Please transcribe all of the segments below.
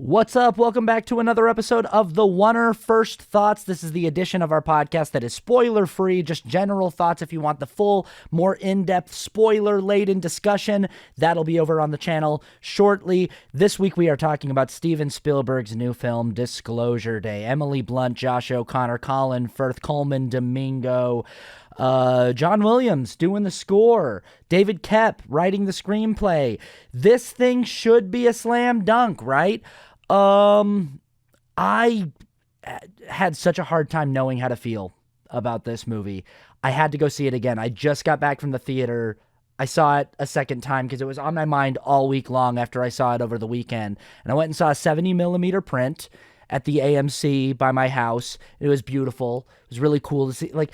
What's up? Welcome back to another episode of the Oner First Thoughts. This is the edition of our podcast that is spoiler-free, just general thoughts. If you want the full, more in-depth, spoiler-laden discussion, that'll be over on the channel shortly. This week we are talking about Steven Spielberg's new film, Disclosure Day. Emily Blunt, Josh O'Connor, Colin Firth, Coleman Domingo, John Williams doing the score, David Koepp writing the screenplay. This thing should be a slam dunk, right? I had such a hard time knowing how to feel about this movie. I had to go see it again. I just got back from the theater. I saw it a second time because it was on my mind all week long after I saw it over the weekend. And I went and saw a 70 millimeter print at the AMC by my house. It was beautiful. It was really cool to see. Like,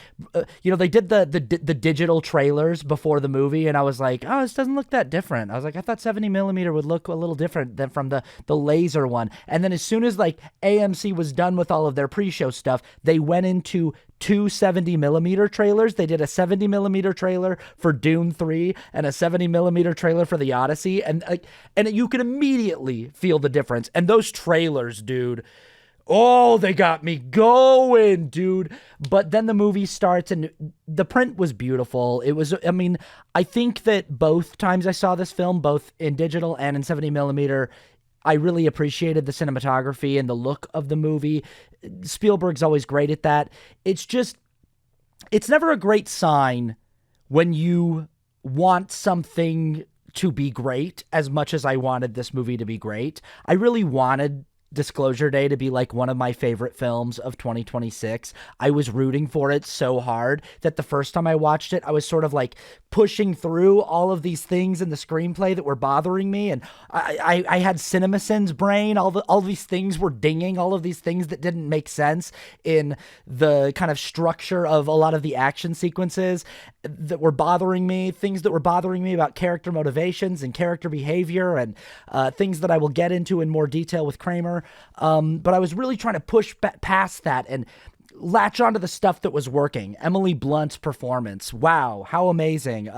they did the digital trailers before the movie, and I was like, oh, this doesn't look that different. I was like, I thought 70 millimeter would look a little different than from the laser one. And then as soon as like AMC was done with all of their pre-show stuff, they went into two 70 millimeter trailers. They did a 70 millimeter trailer for Dune 3 and a 70 millimeter trailer for The Odyssey. And you can immediately feel the difference. And those trailers, dude, oh, they got me going, dude. But then the movie starts and the print was beautiful. I think that both times I saw this film, both in digital and in 70 millimeter, I really appreciated the cinematography and the look of the movie. Spielberg's always great at that. It's never a great sign when you want something to be great as much as I wanted this movie to be great. I really wanted Disclosure Day to be like one of my favorite films of 2026. I was rooting for it so hard that the first time I watched it, I was sort of like pushing through all of these things in the screenplay that were bothering me. And I had CinemaSins brain. All these things were dinging, all of these things that didn't make sense in the kind of structure of a lot of the action sequences that were bothering me, things that were bothering me about character motivations and character behavior, and things that I will get into in more detail with Kramer. But I was really trying to push past that and latch onto the stuff that was working. Emily Blunt's performance. Wow, how amazing.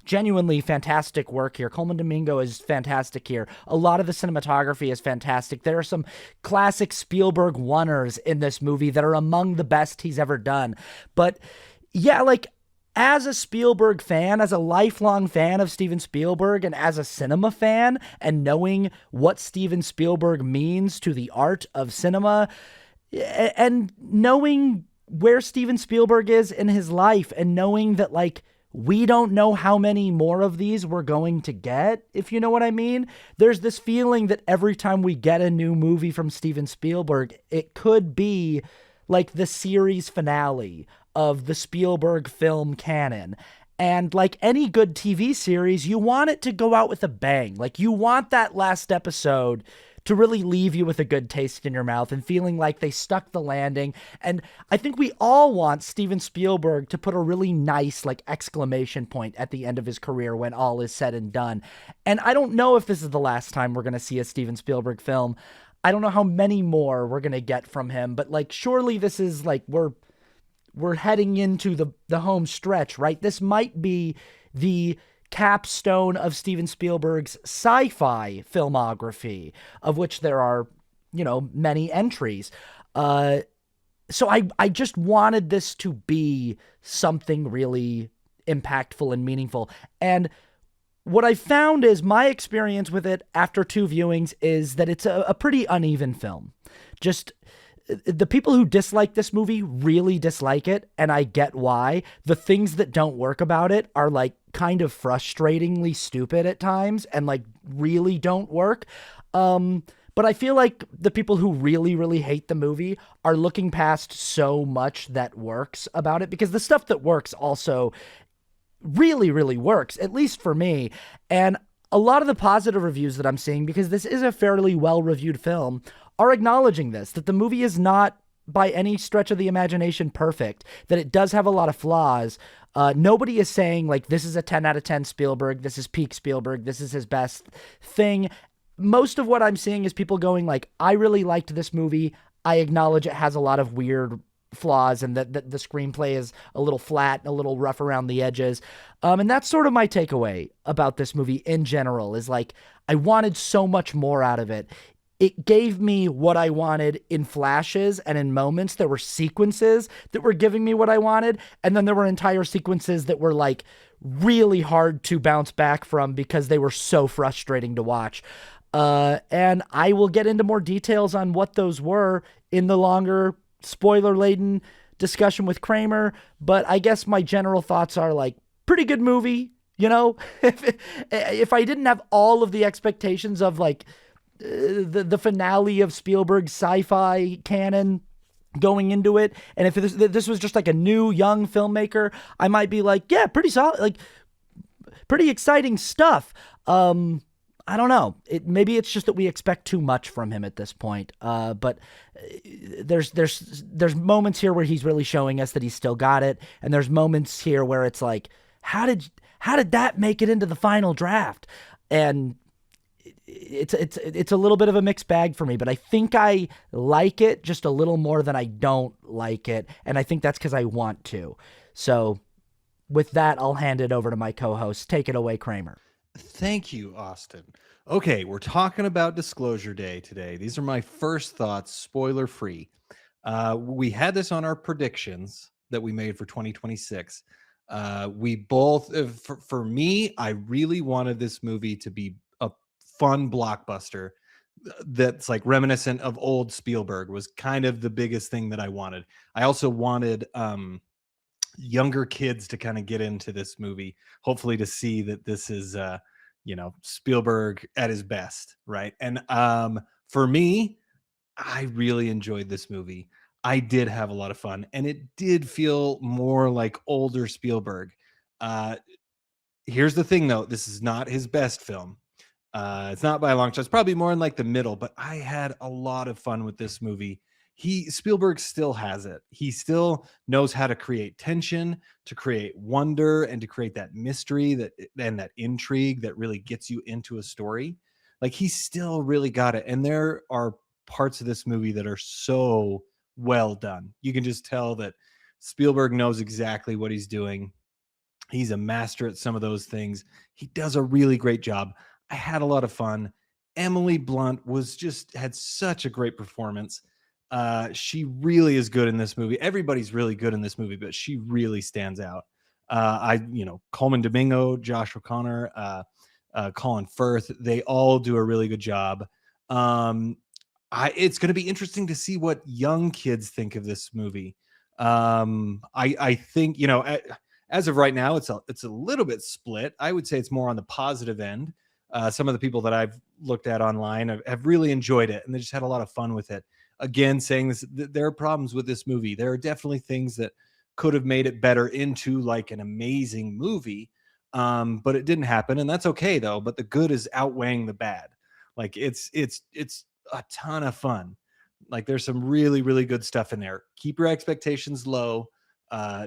Genuinely fantastic work here. Coleman Domingo is fantastic here. A lot of the cinematography is fantastic. There are some classic Spielberg oners in this movie that are among the best he's ever done. But yeah, like, as a Spielberg fan, as a lifelong fan of Steven Spielberg, and as a cinema fan, and knowing what Steven Spielberg means to the art of cinema, and knowing where Steven Spielberg is in his life, and knowing that, like, we don't know how many more of these we're going to get, if you know what I mean. There's this feeling that every time we get a new movie from Steven Spielberg, it could be like the series finale of the Spielberg film canon. And like any good TV series, you want it to go out with a bang. Like, you want that last episode to really leave you with a good taste in your mouth and feeling like they stuck the landing. And I think we all want Steven Spielberg to put a really nice, like, exclamation point at the end of his career when all is said and done. And I don't know if this is the last time we're going to see a Steven Spielberg film. I don't know how many more we're going to get from him, but like, surely this is like, we're heading into the home stretch, right? This might be the capstone of Steven Spielberg's sci-fi filmography, of which there are, many entries. So I just wanted this to be something really impactful and meaningful. And what I found is my experience with it after two viewings is that it's a pretty uneven film. Just the people who dislike this movie really dislike it, and I get why. The things that don't work about it are like kind of frustratingly stupid at times and like really don't work. But I feel like the people who really, really hate the movie are looking past so much that works about it, because the stuff that works also really, really works, at least for me. And a lot of the positive reviews that I'm seeing, because this is a fairly well-reviewed film, are acknowledging this, that the movie is not by any stretch of the imagination perfect, that it does have a lot of flaws. Nobody is saying, like, this is a 10 out of 10 Spielberg, this is peak Spielberg, this is his best thing. Most of what I'm seeing is people going, like, I really liked this movie. I acknowledge it has a lot of weird flaws and that the screenplay is a little flat, a little rough around the edges. And that's sort of my takeaway about this movie in general, is like, I wanted so much more out of it. it gave me what I wanted in flashes and in moments. There were sequences that were giving me what I wanted, and then there were entire sequences that were like really hard to bounce back from because they were so frustrating to watch. And I will get into more details on what those were in the longer spoiler laden discussion with Kramer. But I guess my general thoughts are like, pretty good movie. You know, if I didn't have all of the expectations of like the finale of Spielberg's sci-fi canon going into it, and if this was just like a new young filmmaker, I might be like, yeah, pretty solid, like pretty exciting stuff. I don't know. Maybe it's just that we expect too much from him at this point. But there's moments here where he's really showing us that he's still got it, and there's moments here where it's like, how did that make it into the final draft? And it's a little bit of a mixed bag for me, but I think I like it just a little more than I don't like it, and I think that's because I want to. So with that, I'll hand it over to my co-host. Take it away, Kramer. Thank you, Austin. Okay, we're talking about Disclosure Day today. These are my first thoughts, spoiler free. We had this on our predictions that we made for 2026. We both, for me, I really wanted this movie to be a fun blockbuster that's like reminiscent of old Spielberg, was kind of the biggest thing that I wanted. I also wanted younger kids to kind of get into this movie, hopefully to see that this is Spielberg at his best, right? And for me, I really enjoyed this movie. I did have a lot of fun, and it did feel more like older Spielberg. uh Here's the thing, though, this is not his best film. It's not by a long shot. It's probably more in like the middle, but I had a lot of fun with this movie. Spielberg still has it. He still knows how to create tension, to create wonder, and to create that mystery and that intrigue that really gets you into a story. Like, he still really got it. And there are parts of this movie that are so well done. You can just tell that Spielberg knows exactly what he's doing. He's a master at some of those things. He does a really great job. I had a lot of fun. Emily Blunt had such a great performance. She really is good in this movie. Everybody's really good in this movie, but she really stands out. Coleman Domingo, Josh O'Connor, Colin Firth, they all do a really good job. It's going to be interesting to see what young kids think of this movie. I think, as of right now, it's a little bit split. I would say it's more on the positive end. Some of the people that I've looked at online have really enjoyed it, and they just had a lot of fun with it. Again, saying this, there are problems with this movie. There are definitely things that could have made it better into like an amazing movie, but it didn't happen, and that's okay though. But the good is outweighing the bad. Like, it's a ton of fun. Like, there's some really, really good stuff in there. Keep your expectations low.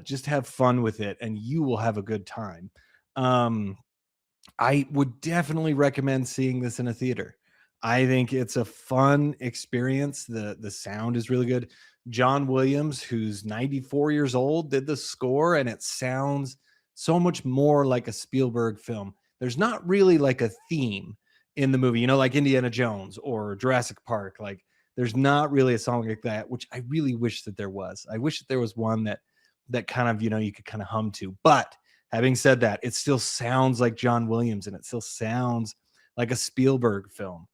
Just have fun with it, and you will have a good time. I would definitely recommend seeing this in a theater. I think it's a fun experience. The sound is really good. John Williams, who's 94 years old, did the score, and it sounds so much more like a Spielberg film. There's not really like a theme in the movie, like Indiana Jones or Jurassic Park. Like, there's not really a song like that, which I really wish that there was. I wish that there was one that kind of, you could kind of hum to. But having said that, it still sounds like John Williams, and it still sounds like a Spielberg film.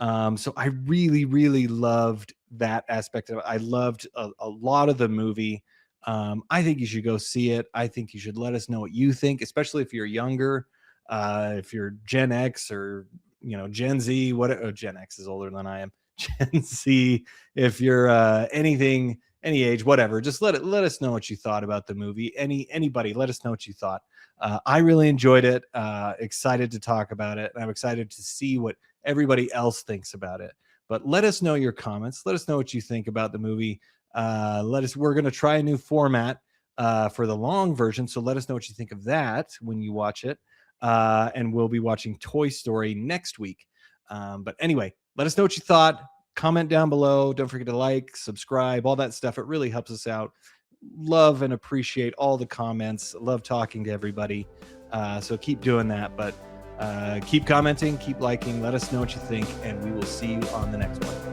So I really, really loved that aspect of it. I loved a lot of the movie. I think you should go see it. I think you should let us know what you think, especially if you're younger, if you're Gen X or Gen Z. Gen X is older than I am. Gen Z. If you're anything, any age, whatever, just let us know what you thought about the movie. Anybody, let us know what you thought. I really enjoyed it. Excited to talk about it. And I'm excited to see what everybody else thinks about it. But let us know your comments. Let us know what you think about the movie. We're going to try a new format for the long version. So let us know what you think of that when you watch it. And we'll be watching Toy Story next week. But anyway, let us know what you thought. Comment down below. Don't forget to like, subscribe, all that stuff. It really helps us out. Love and appreciate all the comments. Love talking to everybody. So keep doing that. But Keep commenting, keep liking, let us know what you think, and we will see you on the next one.